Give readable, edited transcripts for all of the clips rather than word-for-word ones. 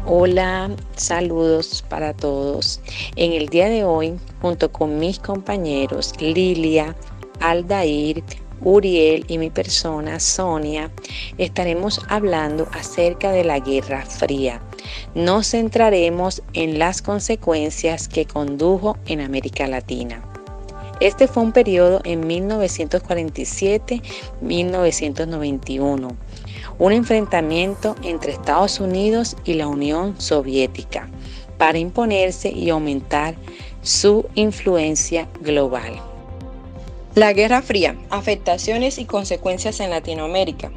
Hola, saludos para todos. En el día de hoy, junto con mis compañeros Lilia, Aldair, Uriel y mi persona Sonia, estaremos hablando acerca de la Guerra Fría. Nos centraremos en las consecuencias que condujo en América Latina. Este fue un periodo en 1947-1991. Un enfrentamiento entre Estados Unidos y la Unión Soviética para imponerse y aumentar su influencia global. La Guerra Fría, afectaciones y consecuencias en Latinoamérica.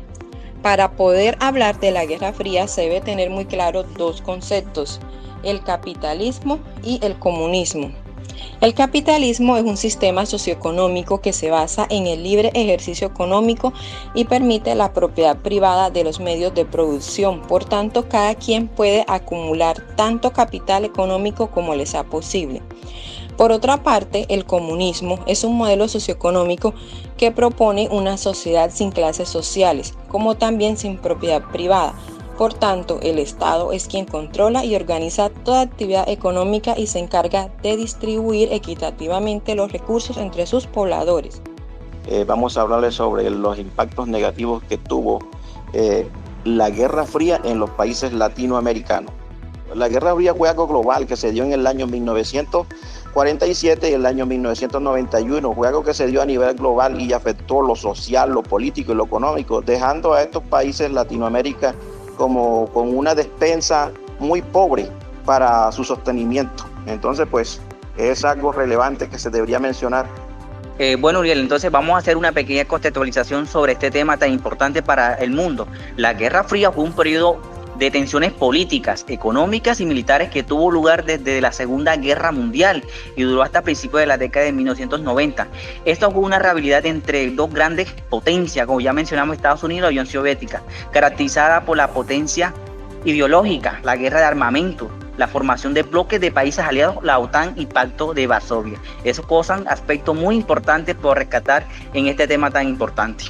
Para poder hablar de la Guerra Fría se debe tener muy claro dos conceptos, el capitalismo y el comunismo. El capitalismo es un sistema socioeconómico que se basa en el libre ejercicio económico y permite la propiedad privada de los medios de producción. Por tanto, cada quien puede acumular tanto capital económico como le sea posible. Por otra parte, el comunismo es un modelo socioeconómico que propone una sociedad sin clases sociales, como también sin propiedad privada. Por tanto, el Estado es quien controla y organiza toda actividad económica y se encarga de distribuir equitativamente los recursos entre sus pobladores. Vamos a hablarles sobre los impactos negativos que tuvo la Guerra Fría en los países latinoamericanos. La Guerra Fría fue algo global que se dio en el año 1947 y el año 1991. Fue algo que se dio a nivel global y afectó lo social, lo político y lo económico, dejando a estos países Latinoamérica como con una despensa muy pobre para su sostenimiento. Entonces, pues, es algo relevante que se debería mencionar. Bueno, Uriel, entonces vamos a hacer una pequeña contextualización sobre este tema tan importante para el mundo. La Guerra Fría fue un periodo de tensiones políticas, económicas y militares que tuvo lugar desde la Segunda Guerra Mundial y duró hasta principios de la década de 1990. Esto fue una rivalidad entre dos grandes potencias, como ya mencionamos, Estados Unidos y la Unión Soviética, caracterizada por la potencia ideológica, la guerra de armamento, la formación de bloques de países aliados, la OTAN y Pacto de Varsovia. Esos son aspectos muy importantes por rescatar en este tema tan importante.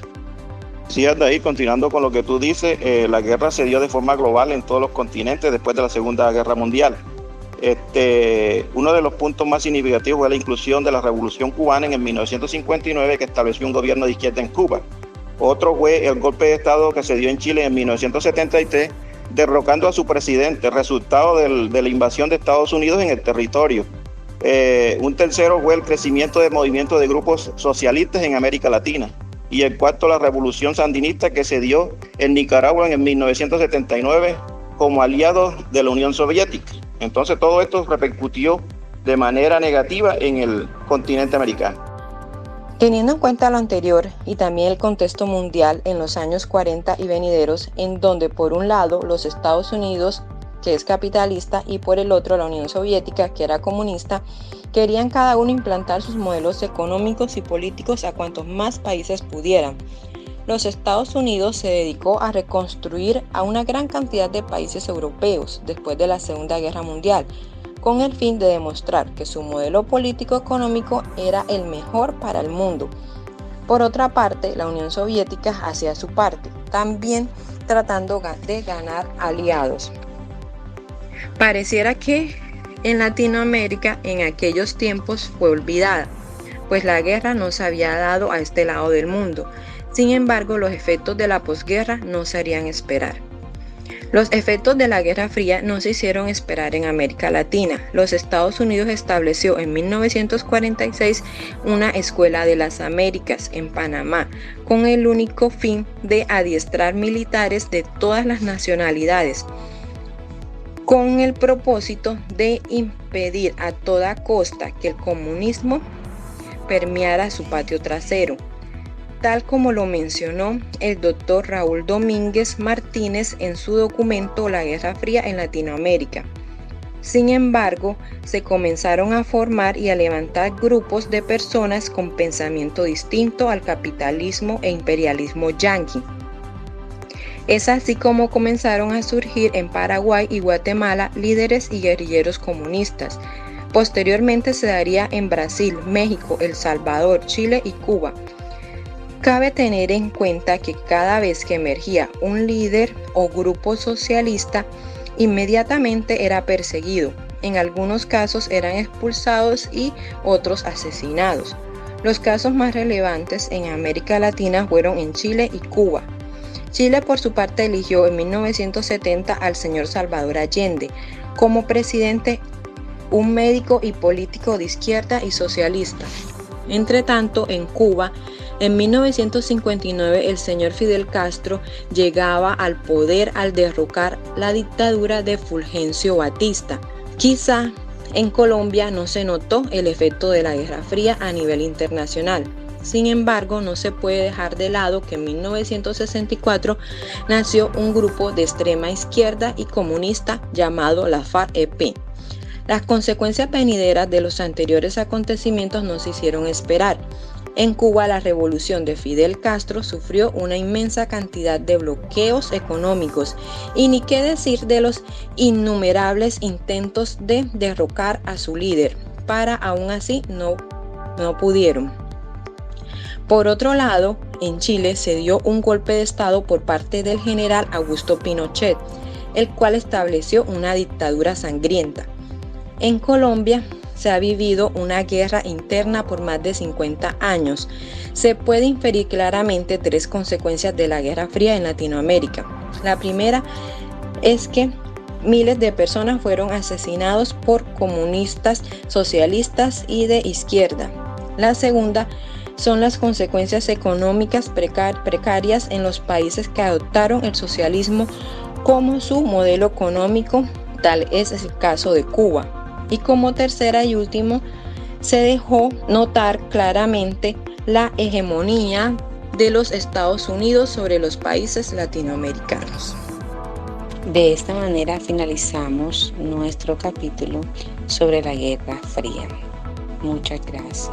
Sí, ahí continuando con lo que tú dices, la guerra se dio de forma global en todos los continentes después de la Segunda Guerra Mundial. Uno de los puntos más significativos fue la inclusión de la Revolución Cubana en el 1959, que estableció un gobierno de izquierda en Cuba. Otro fue el golpe de Estado que se dio en Chile en 1973, derrocando a su presidente, resultado de la invasión de Estados Unidos en el territorio. Un tercero fue el crecimiento del movimiento de grupos socialistas en América Latina. Y el cuarto, la revolución sandinista que se dio en Nicaragua en el 1979 como aliados de la Unión Soviética. Entonces todo esto repercutió de manera negativa en el continente americano. Teniendo en cuenta lo anterior y también el contexto mundial en los años 40 y venideros, en donde por un lado los Estados Unidos, que es capitalista, y por el otro la Unión Soviética, que era comunista, querían cada uno implantar sus modelos económicos y políticos a cuantos más países pudieran. Los Estados Unidos se dedicó a reconstruir a una gran cantidad de países europeos después de la Segunda Guerra Mundial, con el fin de demostrar que su modelo político-económico era el mejor para el mundo. Por otra parte, la Unión Soviética hacía su parte, también tratando de ganar aliados. Pareciera que en Latinoamérica en aquellos tiempos fue olvidada, pues la guerra no se había dado a este lado del mundo. Sin embargo, los efectos de la posguerra no se harían esperar. Los efectos de la Guerra Fría no se hicieron esperar en América Latina. Los Estados Unidos estableció en 1946 una Escuela de las Américas en Panamá, con el único fin de adiestrar militares de todas las nacionalidades, con el propósito de impedir a toda costa que el comunismo permeara su patio trasero, tal como lo mencionó el doctor Raúl Domínguez Martínez en su documento La Guerra Fría en Latinoamérica. Sin embargo, se comenzaron a formar y a levantar grupos de personas con pensamiento distinto al capitalismo e imperialismo yanqui. Es así como comenzaron a surgir en Paraguay y Guatemala líderes y guerrilleros comunistas. Posteriormente se daría en Brasil, México, El Salvador, Chile y Cuba. Cabe tener en cuenta que cada vez que emergía un líder o grupo socialista, inmediatamente era perseguido. En algunos casos eran expulsados y otros asesinados. Los casos más relevantes en América Latina fueron en Chile y Cuba. Chile, por su parte, eligió en 1970 al señor Salvador Allende como presidente, un médico y político de izquierda y socialista. Entre tanto, en Cuba, en 1959 el señor Fidel Castro llegaba al poder al derrocar la dictadura de Fulgencio Batista. Quizá en Colombia no se notó el efecto de la Guerra Fría a nivel internacional. Sin embargo, no se puede dejar de lado que en 1964 nació un grupo de extrema izquierda y comunista llamado la FARC-EP. Las consecuencias venideras de los anteriores acontecimientos no se hicieron esperar. En Cuba, la revolución de Fidel Castro sufrió una inmensa cantidad de bloqueos económicos y ni qué decir de los innumerables intentos de derrocar a su líder, aún así no pudieron. Por otro lado, en Chile se dio un golpe de estado por parte del general Augusto Pinochet, el cual estableció una dictadura sangrienta. En Colombia se ha vivido una guerra interna por más de 50 años. Se puede inferir claramente tres consecuencias de la Guerra Fría en Latinoamérica. La primera es que miles de personas fueron asesinados por comunistas, socialistas y de izquierda. La segunda son las consecuencias económicas precarias en los países que adoptaron el socialismo como su modelo económico, tal es el caso de Cuba. Y como tercera y último, se dejó notar claramente la hegemonía de los Estados Unidos sobre los países latinoamericanos. De esta manera finalizamos nuestro capítulo sobre la Guerra Fría. Muchas gracias.